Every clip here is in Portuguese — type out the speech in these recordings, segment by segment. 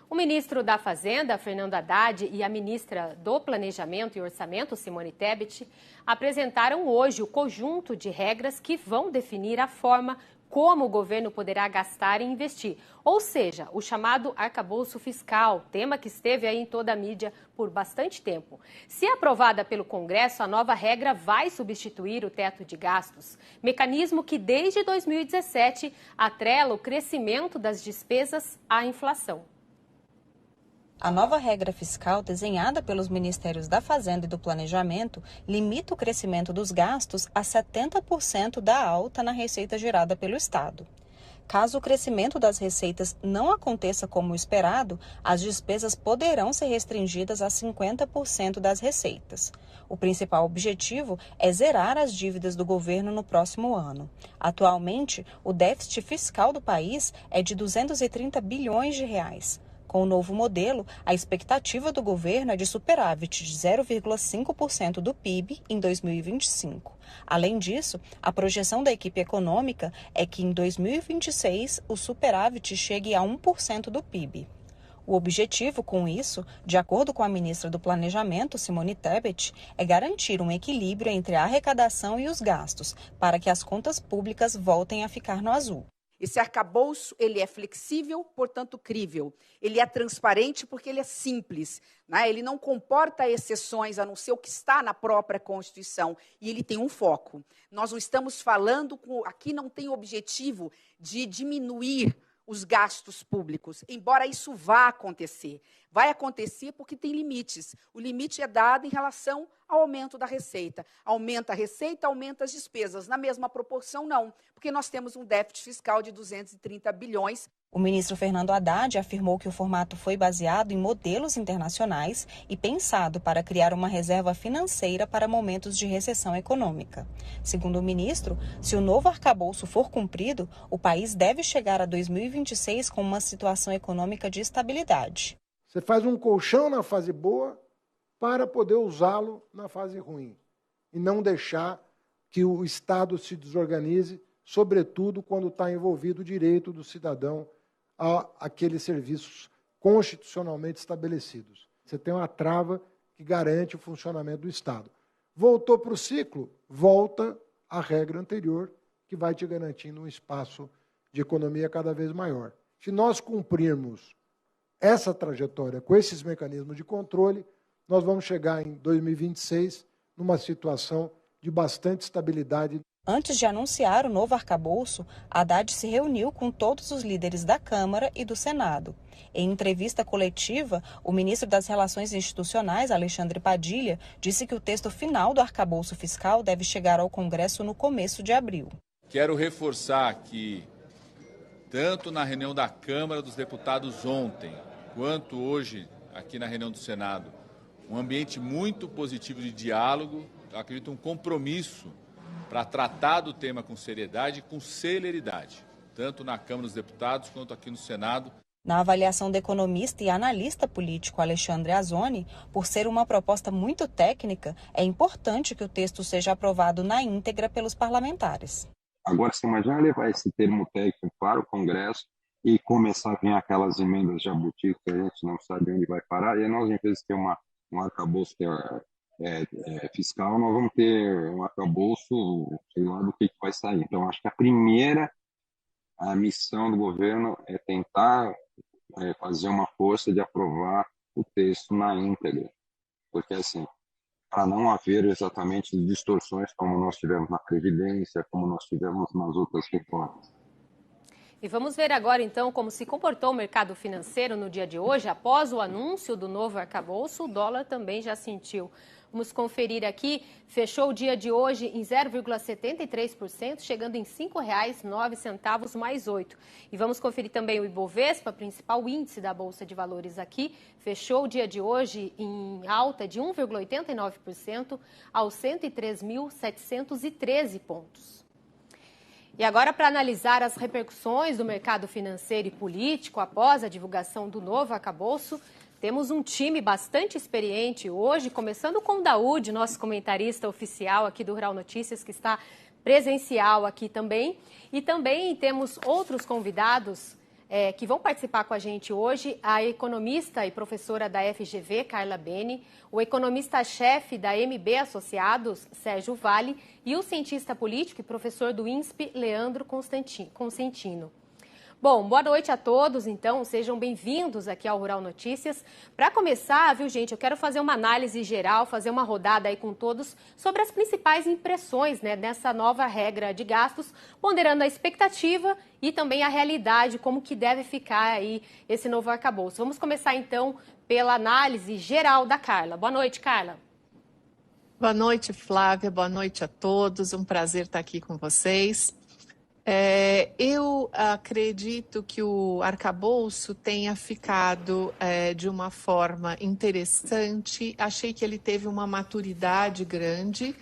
O ministro da Fazenda, Fernando Haddad, e a ministra do Planejamento e Orçamento, Simone Tebet, apresentaram hoje o conjunto de regras que vão definir a forma como o governo poderá gastar e investir, ou seja, o chamado arcabouço fiscal, tema que esteve aí em toda a mídia por bastante tempo. Se aprovada pelo Congresso, a nova regra vai substituir o teto de gastos, mecanismo que desde 2017 atrela o crescimento das despesas à inflação. A nova regra fiscal, desenhada pelos Ministérios da Fazenda e do Planejamento, limita o crescimento dos gastos a 70% da alta na receita gerada pelo Estado. Caso o crescimento das receitas não aconteça como esperado, as despesas poderão ser restringidas a 50% das receitas. O principal objetivo é zerar as dívidas do governo no próximo ano. Atualmente, o déficit fiscal do país é de 230 bilhões de reais. Com o novo modelo, a expectativa do governo é de superávit de 0,5% do PIB em 2025. Além disso, a projeção da equipe econômica é que em 2026 o superávit chegue a 1% do PIB. O objetivo com isso, de acordo com a ministra do Planejamento, Simone Tebet, é garantir um equilíbrio entre a arrecadação e os gastos, para que as contas públicas voltem a ficar no azul. Esse arcabouço, ele é flexível, portanto crível. Ele é transparente porque ele é simples, né? Ele não comporta exceções, a não ser o que está na própria Constituição. E ele tem um foco. Nós não estamos falando, aqui não tem o objetivo de diminuir os gastos públicos, embora isso vá acontecer. Vai acontecer porque tem limites. O limite é dado em relação ao aumento da receita. Aumenta a receita, aumenta as despesas. Na mesma proporção, não, porque nós temos um déficit fiscal de 230 bilhões. O ministro Fernando Haddad afirmou que o formato foi baseado em modelos internacionais e pensado para criar uma reserva financeira para momentos de recessão econômica. Segundo o ministro, se o novo arcabouço for cumprido, o país deve chegar a 2026 com uma situação econômica de estabilidade. Você faz um colchão na fase boa para poder usá-lo na fase ruim e não deixar que o Estado se desorganize, sobretudo quando está envolvido o direito do cidadão a aqueles serviços constitucionalmente estabelecidos. Você tem uma trava que garante o funcionamento do Estado. Voltou para o ciclo, volta à regra anterior, que vai te garantindo um espaço de economia cada vez maior. Se nós cumprirmos essa trajetória com esses mecanismos de controle, nós vamos chegar em 2026 numa situação de bastante estabilidade. Antes de anunciar o novo arcabouço, Haddad se reuniu com todos os líderes da Câmara e do Senado. Em entrevista coletiva, o ministro das Relações Institucionais, Alexandre Padilha, disse que o texto final do arcabouço fiscal deve chegar ao Congresso no começo de abril. Quero reforçar que, tanto na reunião da Câmara dos Deputados ontem, quanto hoje aqui na reunião do Senado, um ambiente muito positivo de diálogo, eu acredito um compromisso para tratar do tema com seriedade e com celeridade, tanto na Câmara dos Deputados quanto aqui no Senado. Na avaliação do economista e analista político Alexandre Azzoni, por ser uma proposta muito técnica, é importante que o texto seja aprovado na íntegra pelos parlamentares. Agora, você imagina levar esse termo técnico para o Congresso e começar a vir aquelas emendas jabuti que a gente não sabe onde vai parar, e aí nós, em vez de ter um arcabouço que fiscal, nós vamos ter um arcabouço, sei lá do que vai sair. Então, acho que a missão do governo é tentar fazer uma força de aprovar o texto na íntegra, porque assim, para não haver exatamente distorções como nós tivemos na Previdência, como nós tivemos nas outras reformas. E vamos ver agora, então, como se comportou o mercado financeiro no dia de hoje. Após o anúncio do novo arcabouço, o dólar também já sentiu. Vamos conferir aqui, fechou o dia de hoje em 0,73%, chegando em R$ 5,09 mais 8. E vamos conferir também o Ibovespa, principal índice da Bolsa de Valores aqui, fechou o dia de hoje em alta de 1,89% aos 103.713 pontos. E agora, para analisar as repercussões do mercado financeiro e político após a divulgação do novo arcabouço, temos um time bastante experiente hoje, começando com o Daúde, nosso comentarista oficial aqui do Rural Notícias, que está presencial aqui também. E também temos outros convidados que vão participar com a gente hoje, a economista e professora da FGV, Carla Bene, o economista-chefe da MB Associados, Sérgio Vale, e o cientista político e professor do INSP, Leandro Consentino. Bom, boa noite a todos, então, sejam bem-vindos aqui ao Rural Notícias. Para começar, viu, gente, eu quero fazer uma análise geral, fazer uma rodada aí com todos sobre as principais impressões, né, dessa nova regra de gastos, ponderando a expectativa e também a realidade, como que deve ficar aí esse novo arcabouço. Vamos começar, então, pela análise geral da Carla. Boa noite, Carla. Boa noite, Flávia, boa noite a todos, um prazer estar aqui com vocês. Eu acredito que o arcabouço tenha ficado de uma forma interessante. Achei que ele teve uma maturidade grande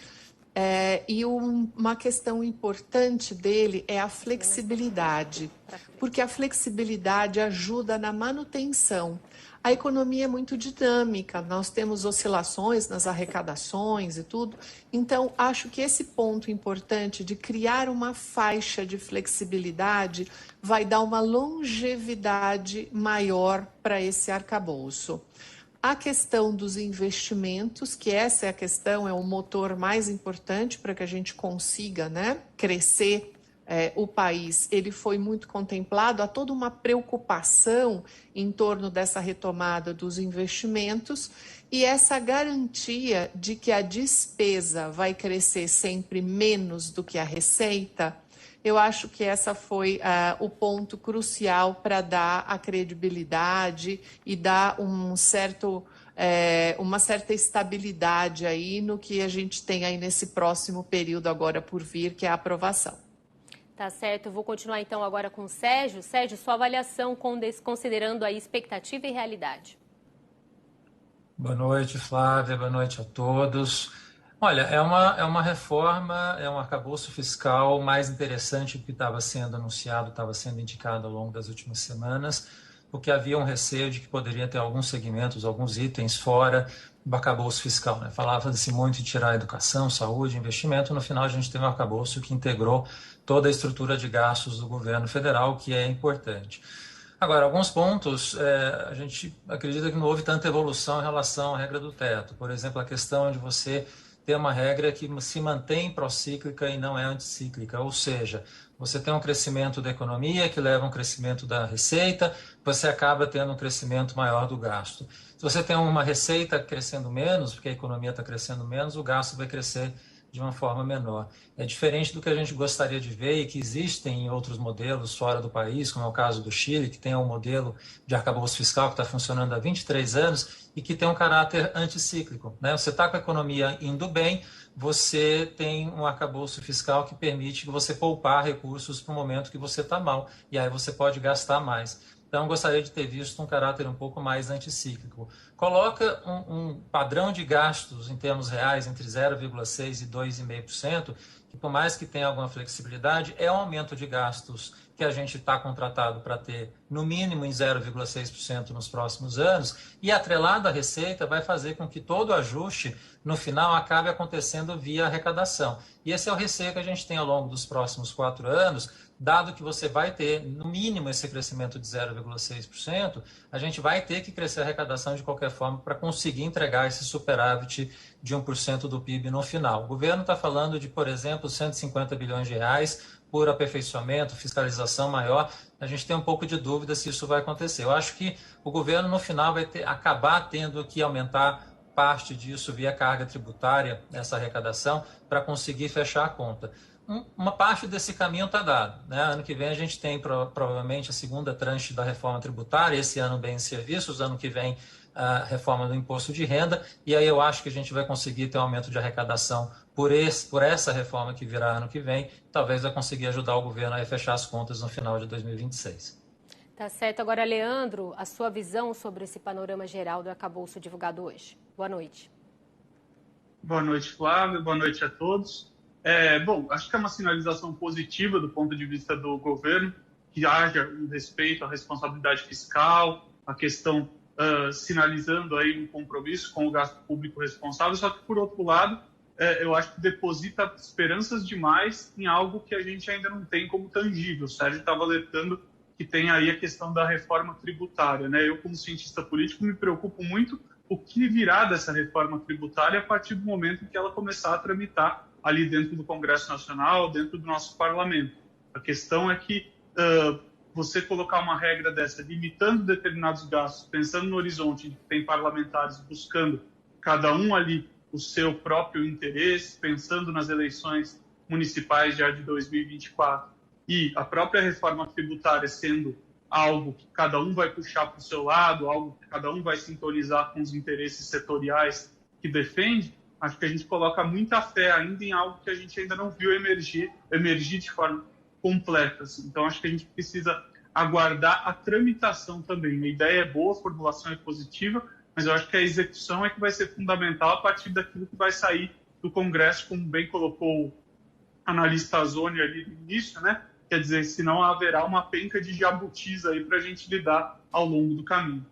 e uma questão importante dele é a flexibilidade, porque a flexibilidade ajuda na manutenção. A economia é muito dinâmica, nós temos oscilações nas arrecadações e tudo. Então, acho que esse ponto importante de criar uma faixa de flexibilidade vai dar uma longevidade maior para esse arcabouço. A questão dos investimentos, que essa é a questão, é o motor mais importante para que a gente consiga, né, crescer. O país, ele foi muito contemplado, há toda uma preocupação em torno dessa retomada dos investimentos e essa garantia de que a despesa vai crescer sempre menos do que a receita. Eu acho que essa foi o ponto crucial para dar a credibilidade e dar uma certa estabilidade aí no que a gente tem aí nesse próximo período agora por vir, que é a aprovação. Tá certo, eu vou continuar então agora com o Sérgio. Sérgio, sua avaliação considerando a expectativa e realidade. Boa noite, Flávia, boa noite a todos. Olha, é uma reforma, é um arcabouço fiscal mais interessante do que estava sendo anunciado, estava sendo indicado ao longo das últimas semanas, porque havia um receio de que poderia ter alguns segmentos, alguns itens fora do arcabouço fiscal, né? Falava-se muito em tirar a educação, saúde, investimento, no final a gente teve um arcabouço que integrou toda a estrutura de gastos do governo federal, o que é importante. Agora, alguns pontos, a gente acredita que não houve tanta evolução em relação à regra do teto. Por exemplo, a questão de você ter uma regra que se mantém procíclica e não é anticíclica, ou seja, você tem um crescimento da economia que leva a um crescimento da receita, você acaba tendo um crescimento maior do gasto. Se você tem uma receita crescendo menos, porque a economia está crescendo menos, o gasto vai crescer de uma forma menor. É diferente do que a gente gostaria de ver e que existem em outros modelos fora do país, como é o caso do Chile, que tem um modelo de arcabouço fiscal que está funcionando há 23 anos e que tem um caráter anticíclico, né? Você está com a economia indo bem, você tem um arcabouço fiscal que permite que você poupar recursos para o momento que você está mal, e aí você pode gastar mais. Então, gostaria de ter visto um caráter um pouco mais anticíclico. Coloca um padrão de gastos em termos reais entre 0,6% e 2,5%, que por mais que tenha alguma flexibilidade, é um aumento de gastos que a gente está contratado para ter no mínimo em 0,6% nos próximos anos, e atrelado à receita vai fazer com que todo ajuste, no final, acabe acontecendo via arrecadação. E esse é o receio que a gente tem ao longo dos próximos 4 anos, dado que você vai ter, no mínimo, esse crescimento de 0,6%, a gente vai ter que crescer a arrecadação de qualquer forma para conseguir entregar esse superávit de 1% do PIB no final. O governo está falando de, por exemplo, 150 bilhões de reais por aperfeiçoamento, fiscalização maior. A gente tem um pouco de dúvida se isso vai acontecer. Eu acho que o governo, no final, vai acabar tendo que aumentar parte disso via carga tributária, essa arrecadação, para conseguir fechar a conta. Uma parte desse caminho está dado, né? Ano que vem a gente tem provavelmente a segunda tranche da reforma tributária, esse ano bens e serviços, ano que vem a reforma do imposto de renda, e aí eu acho que a gente vai conseguir ter um aumento de arrecadação por essa reforma que virá ano que vem, talvez vai conseguir ajudar o governo a fechar as contas no final de 2026. Tá certo. Agora, Leandro, a sua visão sobre esse panorama geral do arcabouço divulgado hoje. Boa noite. Boa noite, Flávio. Boa noite a todos. Bom, acho que é uma sinalização positiva do ponto de vista do governo, que haja um respeito à responsabilidade fiscal, a questão sinalizando aí um compromisso com o gasto público responsável, só que, por outro lado, eu acho que deposita esperanças demais em algo que a gente ainda não tem como tangível. O Sérgio estava alertando que tem aí a questão da reforma tributária, né? Eu, como cientista político, me preocupo muito o que virá dessa reforma tributária a partir do momento que ela começar a tramitar ali dentro do Congresso Nacional, dentro do nosso parlamento. A questão é que você colocar uma regra dessa, limitando determinados gastos, pensando no horizonte de que tem parlamentares buscando cada um ali o seu próprio interesse, pensando nas eleições municipais já de 2024, e a própria reforma tributária sendo algo que cada um vai puxar para o seu lado, algo que cada um vai sintonizar com os interesses setoriais que defende, acho que a gente coloca muita fé ainda em algo que a gente ainda não viu emergir de forma completa. Assim. Então, acho que a gente precisa aguardar a tramitação também. A ideia é boa, a formulação é positiva, mas eu acho que a execução é que vai ser fundamental a partir daquilo que vai sair do Congresso, como bem colocou o analista Azoni ali no início, né? Quer dizer, senão haverá uma penca de jabutis aí para a gente lidar ao longo do caminho.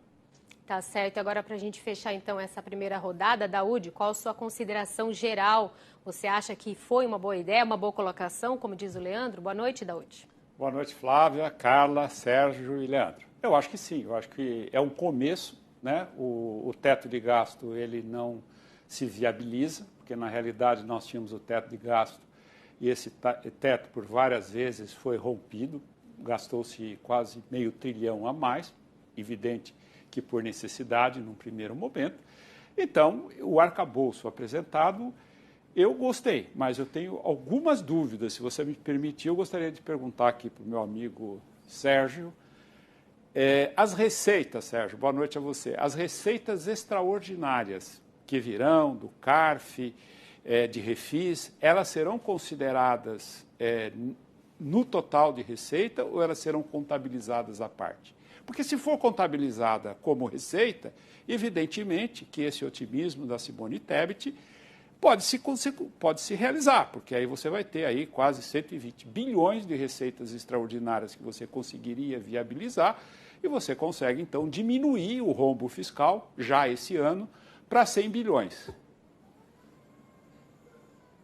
Tá certo. Agora, para a gente fechar, então, essa primeira rodada, Daúde, qual a sua consideração geral? Você acha que foi uma boa ideia, uma boa colocação, como diz o Leandro? Boa noite, Daúde. Boa noite, Flávia, Carla, Sérgio e Leandro. Eu acho que sim, eu acho que é um começo, né? O teto de gasto, ele não se viabiliza, porque, na realidade, nós tínhamos o teto de gasto e esse teto, por várias vezes, foi rompido, gastou-se quase R$500 bilhão a mais, evidente que por necessidade, num primeiro momento. Então, o arcabouço apresentado, eu gostei, mas eu tenho algumas dúvidas. Se você me permitir, eu gostaria de perguntar aqui para o meu amigo Sérgio. As receitas, Sérgio, boa noite a você. As receitas extraordinárias que virão do CARF, de refis, elas serão consideradas no total de receita ou elas serão contabilizadas à parte? Porque se for contabilizada como receita, evidentemente que esse otimismo da Simone Tebet pode se realizar, porque aí você vai ter aí quase 120 bilhões de receitas extraordinárias que você conseguiria viabilizar e você consegue, então, diminuir o rombo fiscal já esse ano para 100 bilhões.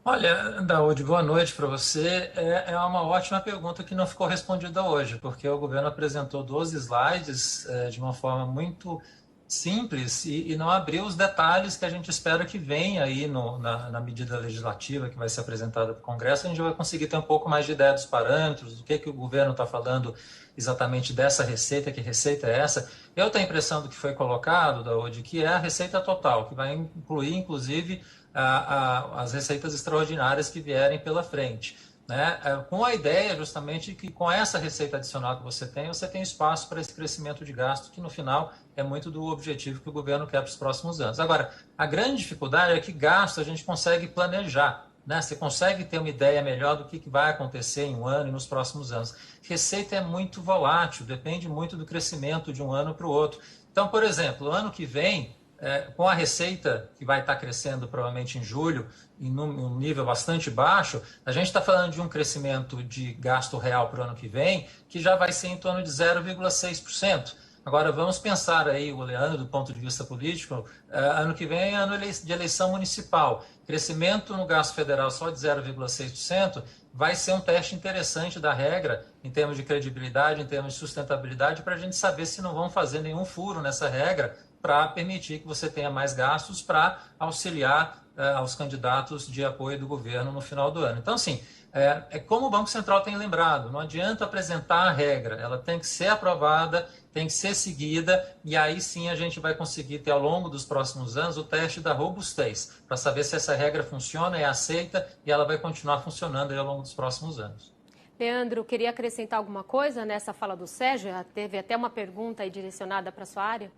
Olha, Daúde, boa noite para você. É uma ótima pergunta que não ficou respondida hoje, porque o governo apresentou 12 slides de uma forma muito simples e não abriu os detalhes que a gente espera que venha aí na medida legislativa que vai ser apresentada para o Congresso. A gente vai conseguir ter um pouco mais de ideia dos parâmetros, do que o governo está falando exatamente dessa receita, que receita é essa. Eu tenho a impressão do que foi colocado, Daúde, que é a receita total, que vai incluir, inclusive, as receitas extraordinárias que vierem pela frente, né? Com a ideia justamente que com essa receita adicional que você tem espaço para esse crescimento de gasto, que no final é muito do objetivo que o governo quer para os próximos anos. Agora, a grande dificuldade é que gasto a gente consegue planejar, né? Você consegue ter uma ideia melhor do que vai acontecer em um ano e nos próximos anos. Receita é muito volátil, depende muito do crescimento de um ano para o outro. Então, por exemplo, o ano que vem, com a receita que vai estar crescendo provavelmente em julho, em um nível bastante baixo, a gente está falando de um crescimento de gasto real para o ano que vem, que já vai ser em torno de 0,6%. Agora, vamos pensar aí, o Leandro, do ponto de vista político, ano que vem é ano de eleição municipal. Crescimento no gasto federal só de 0,6% vai ser um teste interessante da regra, em termos de credibilidade, em termos de sustentabilidade, para a gente saber se não vão fazer nenhum furo nessa regra, para permitir que você tenha mais gastos para auxiliar aos candidatos de apoio do governo no final do ano. Então, assim, como o Banco Central tem lembrado, não adianta apresentar a regra, ela tem que ser aprovada, tem que ser seguida, e aí sim a gente vai conseguir ter ao longo dos próximos anos o teste da robustez, para saber se essa regra funciona, é aceita, e ela vai continuar funcionando aí ao longo dos próximos anos. Leandro, queria acrescentar alguma coisa nessa fala do Sérgio? Já teve até uma pergunta aí direcionada para a sua área.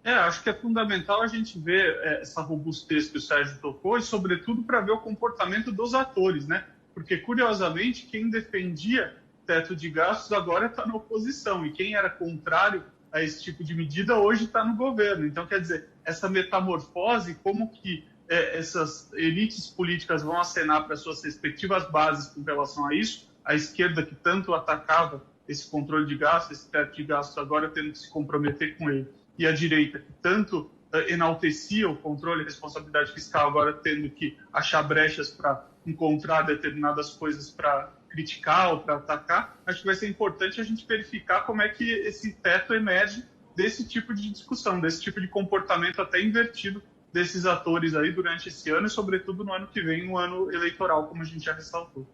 Acho que é fundamental a gente ver essa robustez que o Sérgio tocou e, sobretudo, para ver o comportamento dos atores, né? Porque, curiosamente, quem defendia teto de gastos agora está na oposição e quem era contrário a esse tipo de medida hoje está no governo. Então, quer dizer, essa metamorfose, como que essas elites políticas vão acenar para suas respectivas bases com relação a isso, a esquerda que tanto atacava esse controle de gastos, esse teto de gastos, agora tendo que se comprometer com ele, e a direita, que tanto enaltecia o controle e responsabilidade fiscal, agora tendo que achar brechas para encontrar determinadas coisas para criticar ou para atacar, acho que vai ser importante a gente verificar como é que esse teto emerge desse tipo de discussão, desse tipo de comportamento até invertido desses atores aí durante esse ano e, sobretudo, no ano que vem, no ano eleitoral, como a gente já ressaltou.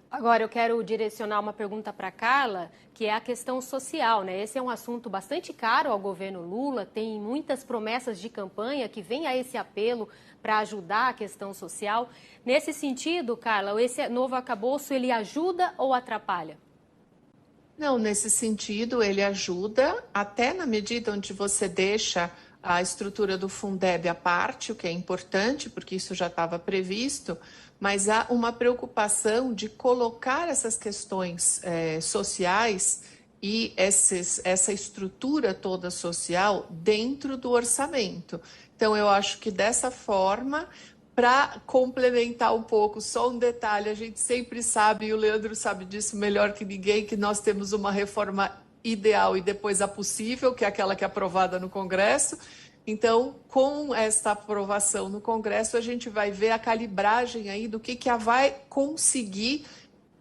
Agora, eu quero direcionar uma pergunta para a Carla, que é a questão social, né? Esse é um assunto bastante caro ao governo Lula, tem muitas promessas de campanha que vem a esse apelo para ajudar a questão social. Nesse sentido, Carla, esse novo arcabouço, ele ajuda ou atrapalha? Não, nesse sentido, ele ajuda, até na medida onde você deixa a estrutura do Fundeb à parte, o que é importante, porque isso já estava previsto, mas há uma preocupação de colocar essas questões sociais e essa estrutura toda social dentro do orçamento. Então, eu acho que dessa forma, para complementar um pouco, só um detalhe, a gente sempre sabe, e o Leandro sabe disso melhor que ninguém, que nós temos uma reforma ideal e depois a possível, que é aquela que é aprovada no Congresso. Então, com esta aprovação no Congresso, a gente vai ver a calibragem aí do que vai conseguir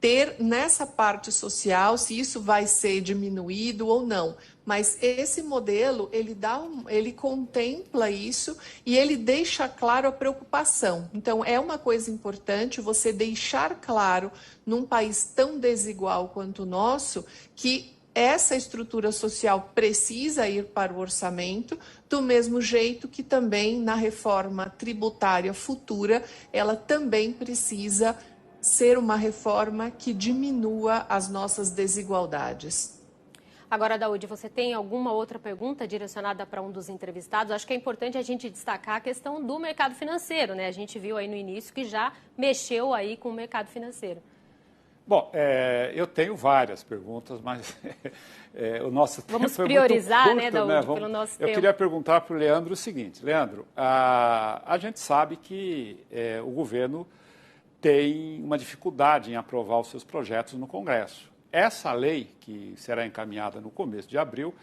ter nessa parte social, se isso vai ser diminuído ou não. Mas esse modelo, ele contempla isso e ele deixa claro a preocupação. Então, é uma coisa importante você deixar claro, num país tão desigual quanto o nosso, que essa estrutura social precisa ir para o orçamento, do mesmo jeito que também na reforma tributária futura, ela também precisa ser uma reforma que diminua as nossas desigualdades. Agora, Daúde, você tem alguma outra pergunta direcionada para um dos entrevistados? Acho que é importante a gente destacar a questão do mercado financeiro, né? A gente viu aí no início que já mexeu aí com o mercado financeiro. Bom, eu tenho várias perguntas, mas o nosso tempo Vamos priorizar, é muito curto, né, Daúde, pelo nosso tempo. Eu queria perguntar para o Leandro o seguinte. Leandro, a gente sabe que o governo tem uma dificuldade em aprovar os seus projetos no Congresso. Essa lei, que será encaminhada no começo de abril,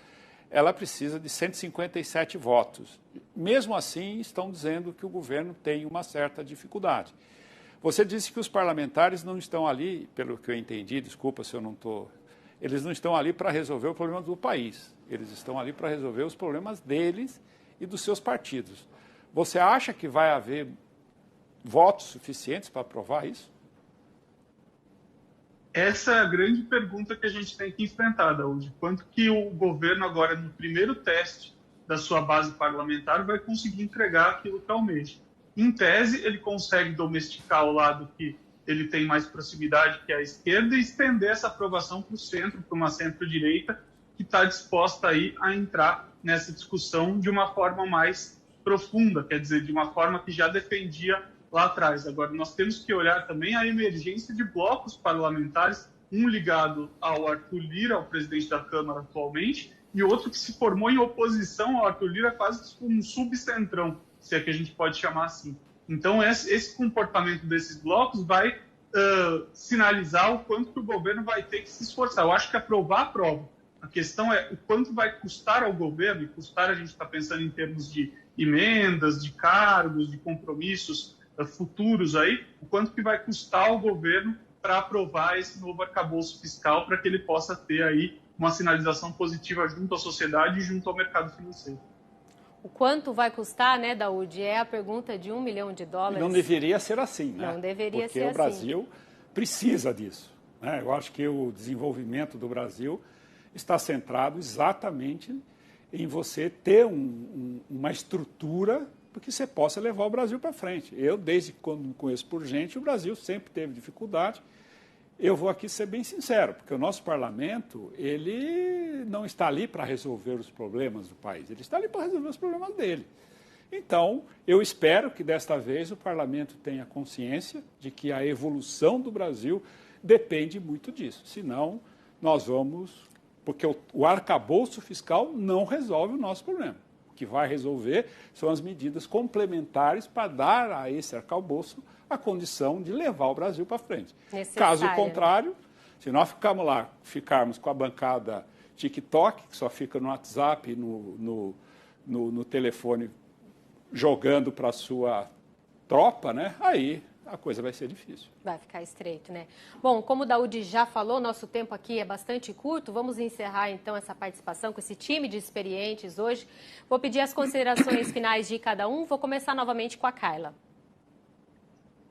ela precisa de 157 votos. Mesmo assim, estão dizendo que o governo tem uma certa dificuldade. Você disse que os parlamentares não estão ali, pelo que eu entendi, desculpa se eu não estou... Eles não estão ali para resolver o problema do país. Eles estão ali para resolver os problemas deles e dos seus partidos. Você acha que vai haver votos suficientes para aprovar isso? Essa é a grande pergunta que a gente tem que enfrentar, Daúde. Quanto que o governo agora, no primeiro teste da sua base parlamentar, vai conseguir entregar aquilo que almeja? Em tese, ele consegue domesticar o lado que ele tem mais proximidade, que é a esquerda, e estender essa aprovação para o centro, para uma centro-direita, que está disposta aí a entrar nessa discussão de uma forma mais profunda, quer dizer, de uma forma que já defendia lá atrás. Agora, nós temos que olhar também a emergência de blocos parlamentares, um ligado ao Arthur Lira, ao presidente da Câmara atualmente, e outro que se formou em oposição ao Arthur Lira, quase um subcentrão, se é que a gente pode chamar assim. Então, esse comportamento desses blocos vai sinalizar o quanto que o governo vai ter que se esforçar. Eu acho que aprovar, aprova. A questão é o quanto vai custar ao governo, e custar a gente está pensando em termos de emendas, de cargos, de compromissos futuros aí, o quanto que vai custar ao governo para aprovar esse novo arcabouço fiscal para que ele possa ter aí uma sinalização positiva junto à sociedade e junto ao mercado financeiro. O quanto vai custar, né, Daúde? É a pergunta de $1 milhão. Não deveria ser assim, né? Não deveria ser assim. Porque o Brasil precisa disso, né? Eu acho que o desenvolvimento do Brasil está centrado exatamente em você ter uma estrutura para que você possa levar o Brasil para frente. Eu, desde quando me conheço por gente, o Brasil sempre teve dificuldade. Eu vou aqui ser bem sincero, porque o nosso parlamento, ele não está ali para resolver os problemas do país, ele está ali para resolver os problemas dele. Então, eu espero que desta vez o parlamento tenha consciência de que a evolução do Brasil depende muito disso. Senão, nós vamos... Porque o arcabouço fiscal não resolve o nosso problema. O que vai resolver são as medidas complementares para dar a esse arcabouço a condição de levar o Brasil para frente. Caso contrário, se nós ficarmos com a bancada TikTok, que só fica no WhatsApp, no telefone, jogando para a sua tropa, né? Aí a coisa vai ser difícil. Vai ficar estreito, né? Bom, como o Daúde já falou, nosso tempo aqui é bastante curto. Vamos encerrar, então, essa participação com esse time de experientes hoje. Vou pedir as considerações finais de cada um. Vou começar novamente com a Carla.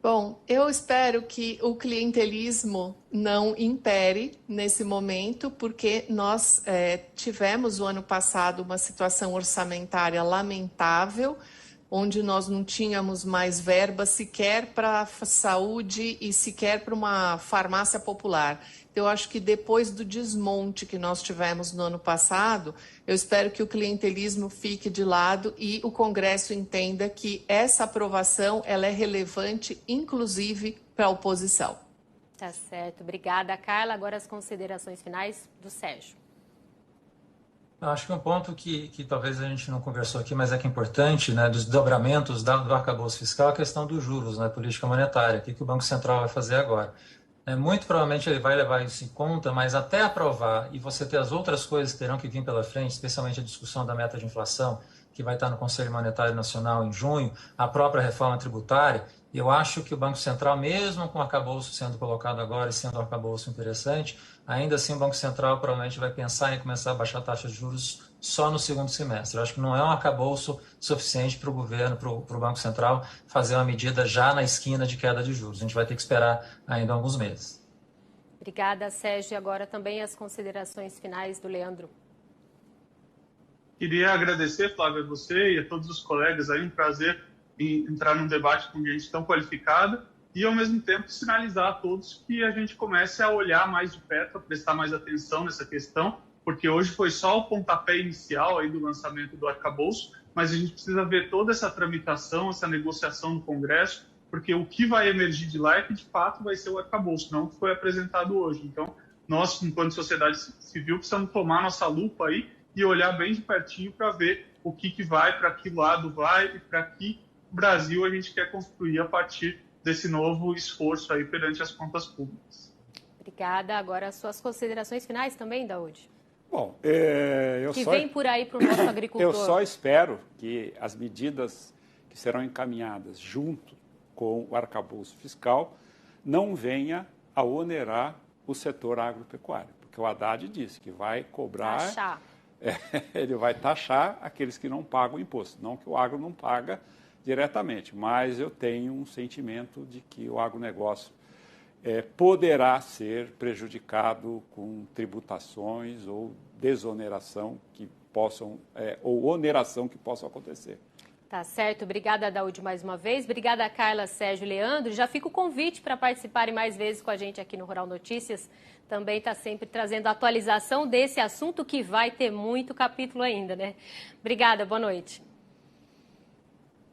Bom, eu espero que o clientelismo não impere nesse momento, porque nós tivemos o ano passado uma situação orçamentária lamentável, onde nós não tínhamos mais verba sequer para a saúde e sequer para uma farmácia popular. Eu acho que depois do desmonte que nós tivemos no ano passado, eu espero que o clientelismo fique de lado e o Congresso entenda que essa aprovação ela é relevante, inclusive, para a oposição. Tá certo. Obrigada, Carla. Agora as considerações finais do Sérgio. Eu acho que um ponto que talvez a gente não conversou aqui, mas é que é importante, né, dos desdobramentos do arcabouço fiscal, é a questão dos juros, né, política monetária, o que o Banco Central vai fazer agora. Muito provavelmente ele vai levar isso em conta, mas até aprovar e você ter as outras coisas que terão que vir pela frente, especialmente a discussão da meta de inflação, que vai estar no Conselho Monetário Nacional em junho, a própria reforma tributária, eu acho que o Banco Central, mesmo com o arcabouço sendo colocado agora e sendo um arcabouço interessante, ainda assim o Banco Central provavelmente vai pensar em começar a baixar a taxa de juros só no segundo semestre. Eu acho que não é um arcabouço suficiente para o governo, para o Banco Central, fazer uma medida já na esquina de queda de juros. A gente vai ter que esperar ainda alguns meses. Obrigada, Sérgio. E agora também as considerações finais do Leandro. Queria agradecer, Flávia, a você e a todos os colegas aí, um prazer em entrar num debate com gente tão qualificada e, ao mesmo tempo, sinalizar a todos que a gente comece a olhar mais de perto, a prestar mais atenção nessa questão, porque hoje foi só o pontapé inicial aí do lançamento do arcabouço, mas a gente precisa ver toda essa tramitação, essa negociação no Congresso, porque o que vai emergir de lá é que, de fato, vai ser o arcabouço, não o que foi apresentado hoje. Então, nós, enquanto sociedade civil, precisamos tomar nossa lupa aí e olhar bem de pertinho para ver o que vai, para que lado vai e para que Brasil a gente quer construir a partir desse novo esforço aí perante as contas públicas. Obrigada. Agora as suas considerações finais também, Daúde. Bom, vem por aí para o nosso agricultor. Eu só espero que as medidas que serão encaminhadas junto com o arcabouço fiscal não venha a onerar o setor agropecuário, porque o Haddad disse que vai cobrar... Taxar. Ele vai taxar aqueles que não pagam imposto, não que o agro não paga diretamente, mas eu tenho um sentimento de que o agronegócio poderá ser prejudicado com tributações ou desoneração que possam, ou oneração que possam acontecer. Tá certo. Obrigada, Daúde, mais uma vez. Obrigada, Carla, Sérgio e Leandro. Já fica o convite para participarem mais vezes com a gente aqui no Rural Notícias. Também está sempre trazendo atualização desse assunto que vai ter muito capítulo ainda, né? Obrigada, boa noite.